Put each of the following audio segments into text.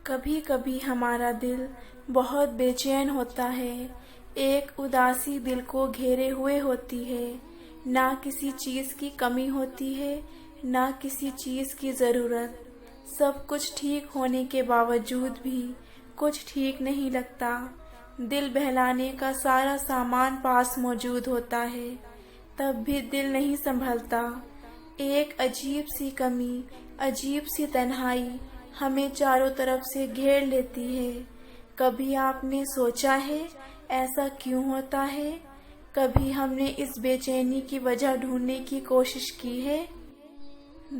کبھی کبھی ہمارا دل بہت بے چین ہوتا ہے، ایک اداسی دل کو گھیرے ہوئے ہوتی ہے۔ نہ کسی چیز کی کمی ہوتی ہے، نہ کسی چیز کی ضرورت۔ سب کچھ ٹھیک ہونے کے باوجود بھی کچھ ٹھیک نہیں لگتا۔ دل بہلانے کا سارا سامان پاس موجود ہوتا ہے، تب بھی دل نہیں سنبھلتا۔ ایک عجیب سی کمی، عجیب سی تنہائی ہمیں چاروں طرف سے گھیر لیتی ہے۔ کبھی آپ نے سوچا ہے ایسا کیوں ہوتا ہے؟ کبھی ہم نے اس بے چینی کی وجہ ڈھونڈنے کی کوشش کی ہے؟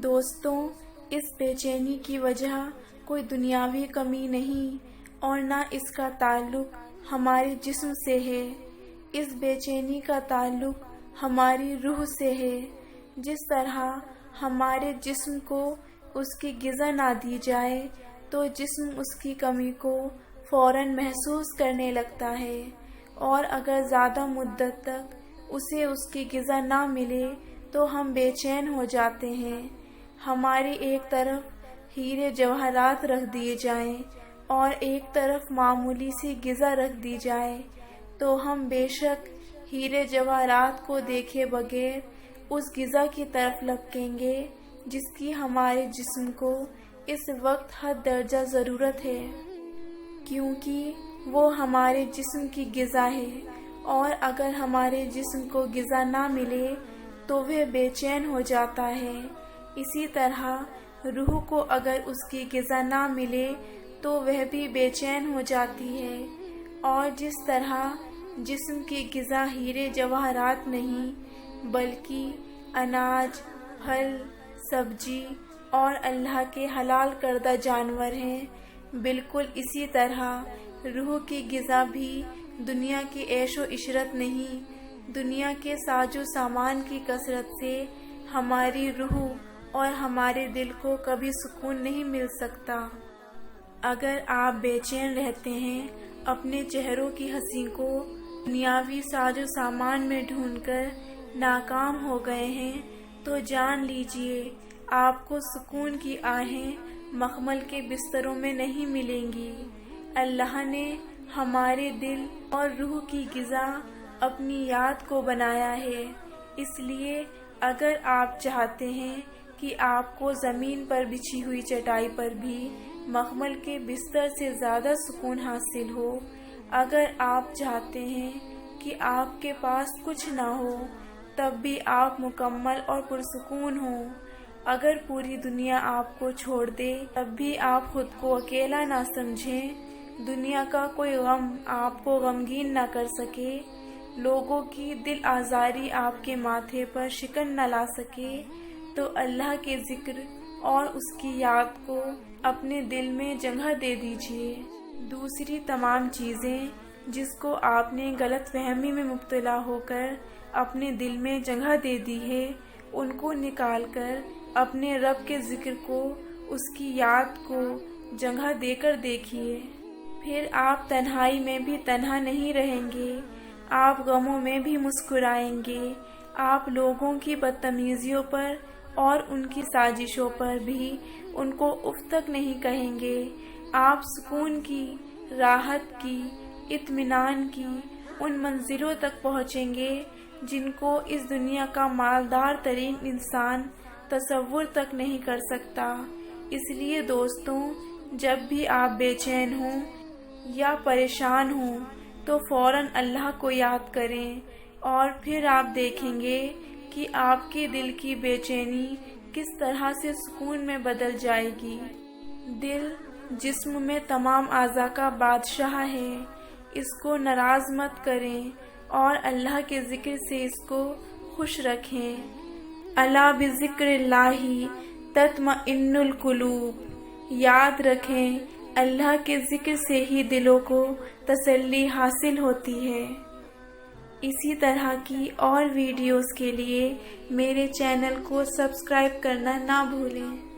دوستوں، اس بے چینی کی وجہ کوئی دنیاوی کمی نہیں اور نہ اس کا تعلق ہمارے جسم سے ہے۔ اس بے چینی کا تعلق ہماری روح سے ہے۔ جس طرح ہمارے جسم کو اس کی غذا نہ دی جائے تو جسم اس کی کمی کو فوراً محسوس کرنے لگتا ہے، اور اگر زیادہ مدت تک اسے اس کی غذا نہ ملے تو ہم بے چین ہو جاتے ہیں۔ ہماری ایک طرف ہیرے جواہرات رکھ دیے جائیں اور ایک طرف معمولی سی غذا رکھ دی جائے تو ہم بے شک ہیرے جواہرات کو دیکھے بغیر اس غذا کی طرف لپکیں گے جس کی ہمارے جسم کو اس وقت حد درجہ ضرورت ہے، کیونکہ وہ ہمارے جسم کی غذا ہے، اور اگر ہمارے جسم کو غذا نہ ملے تو وہ بے چین ہو جاتا ہے۔ اسی طرح روح کو اگر اس کی غذا نہ ملے تو وہ بھی بے چین ہو جاتی ہے، اور جس طرح جسم کی غذا ہیرے جواہرات نہیں بلکہ اناج، پھل، سبزی اور اللہ کے حلال کردہ جانور ہیں، بالکل اسی طرح روح کی غذا بھی دنیا کی عیش و عشرت نہیں۔ دنیا کے ساز و سامان کی کثرت سے ہماری روح اور ہمارے دل کو کبھی سکون نہیں مل سکتا۔ اگر آپ بے چین رہتے ہیں، اپنے چہروں کی ہنسی کو دنیاوی ساز و سامان میں ڈھونڈ کر ناکام ہو گئے ہیں تو جان لیجئے آپ کو سکون کی آہیں مخمل کے بستروں میں نہیں ملیں گی۔ اللہ نے ہمارے دل اور روح کی غذا اپنی یاد کو بنایا ہے، اس لیے اگر آپ چاہتے ہیں کہ آپ کو زمین پر بچھی ہوئی چٹائی پر بھی مخمل کے بستر سے زیادہ سکون حاصل ہو، اگر آپ چاہتے ہیں کہ آپ کے پاس کچھ نہ ہو تب بھی آپ مکمل اور پرسکون ہوں، اگر پوری دنیا آپ کو چھوڑ دے تب بھی آپ خود کو اکیلا نہ سمجھیں، دنیا کا کوئی غم آپ کو غمگین نہ کر سکے، لوگوں کی دل آزاری آپ کے ماتھے پر شکن نہ لا سکے، تو اللہ کے ذکر اور اس کی یاد کو اپنے دل میں جگہ دے دیجیے۔ دوسری تمام چیزیں جس کو آپ نے غلط فہمی میں مبتلا ہو کر اپنے دل میں جگہ دے دی ہے، ان کو نکال کر اپنے رب کے ذکر کو، اس کی یاد کو جگہ دے کر دیکھیے۔ پھر آپ تنہائی میں بھی تنہا نہیں رہیں گے، آپ غموں میں بھی مسکرائیں گے، آپ لوگوں کی بدتمیزیوں پر اور ان کی سازشوں پر بھی ان کو اف تک نہیں کہیں گے، آپ سکون کی، راحت کی، اطمینان کی ان منزلوں تک پہنچیں گے جن کو اس دنیا کا مالدار ترین انسان تصور تک نہیں کر سکتا۔ اس لیے دوستوں، جب بھی آپ بے چین ہوں یا پریشان ہوں تو فوراً اللہ کو یاد کریں، اور پھر آپ دیکھیں گے کہ آپ کے دل کی بے چینی کس طرح سے سکون میں بدل جائے گی۔ دل جسم میں تمام اعضاء کا بادشاہ ہے، اس کو ناراض مت کریں اور اللہ کے ذکر سے اس کو خوش رکھیں۔ الا بذکر اللہ تطمئن القلوب، یاد رکھیں اللہ کے ذکر سے ہی دلوں کو تسلی حاصل ہوتی ہے۔ اسی طرح کی اور ویڈیوز کے لیے میرے چینل کو سبسکرائب کرنا نہ بھولیں۔